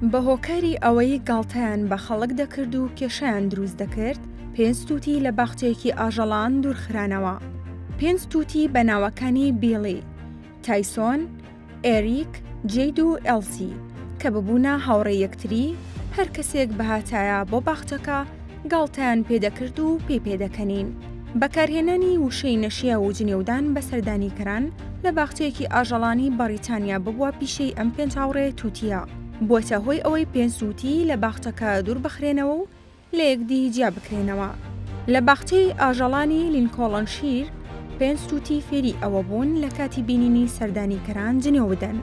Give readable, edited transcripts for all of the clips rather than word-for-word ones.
بە هۆکاری ئەوەی گاڵتەیان بە خەڵک دەکرد و کێشەیان دروست دەکرد، پێنج تووتی لە باخچەیەکی ئاژەڵان دوورخرانەوە. پێنج تووتی بە ناوەکانی بیڵی، تایسۆن، ئێریک، جەید و ئێلسی کە ببوونە هاوڕێی یەکتری، هەر کەسێک بەهاتایە بۆ باخچەکە گاڵتەیان پێدەکرد و پێدەکەنین. بەکارهێنانی وشەی نەشیە و جنێودان بە سەردانیکەران لە باخچەیەکی ئاژەڵانی بەریتانیا ببووە پیشەی ئەم پێنج هاوڕێ تووتیە. بۆتە هۆی ئەوەی پێنج تووتی لە باخچەکە دوور بخرێنەوە و لە یەکدی جیا بکرێنەوە. لە باخچەی ئاژەڵانی لینکۆڵنشیر، پێنج تووتی فێری ئەوە بوون لە کاتی بینینی سەردانیکەران جنێو بدەن.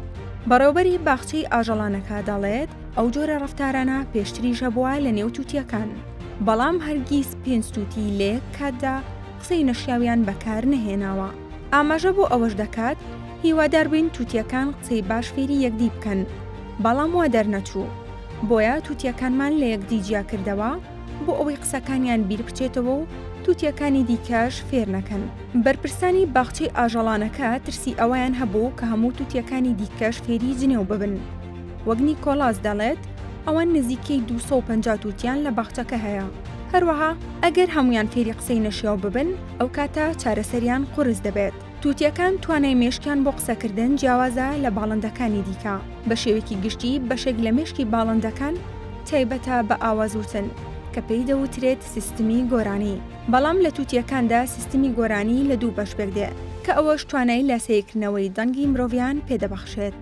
بەڕێوەبەری باخچەی ئاژەڵانەکە دەڵێت ئەو جۆرە ڕەفتارانە پێشتریش هەبووە لە نێو تووتیەکان، بەڵام هەرگیز پێنج تووتی لە یەک کاتدا قسەی نەشیاویان بەکار نەهێناوە. ئاماژە بۆ ئەوەش دەکات هیوادار بین تووتیەکان قسەی باش فێری یەکدی بکەن، بەڵام وا دەرنەچوو. بۆیە تووتیەکانمان لە یەکدی جیا کردەوە بۆ ئەوەی قسەکانیان بیر بچێتەوە و تووتیەکانی دیکەش فێر نەکەن. بەرپرسانی باخچەی ئاژەڵانەکە ترسی ئەوەیان هەبوو کە هەموو تووتیەکانی دیکەش فێری جنێو ببن. وەک نیکۆلاس دەڵێت ئەوان نزیکەی 250 تووتیان لە باخچەکە هەیە. هەروەها ئەگەر هەمویان فێری قسەی نەشیاو ببن، ئەو کاتە چارەسەریان قورس دەبێت. تووتیەکان توانای مێشکیان بۆ قسەکردن جیاوازە لە باڵندەکانی دیکە. بە شێوەیەکی گشتی بەشێک لە مێشکی باڵندەکان تایبەتە بە ئاوازوتن کە پێی دەوترێت سیستمی گۆرانی. بەڵام لە تووتیەکاندا سیستمی گۆرانی لە دوو بەش بێت کە ئەوەش توانای لاسەیەکردنەوەی دەنگی مرۆڤیان پێدەبەخشێت.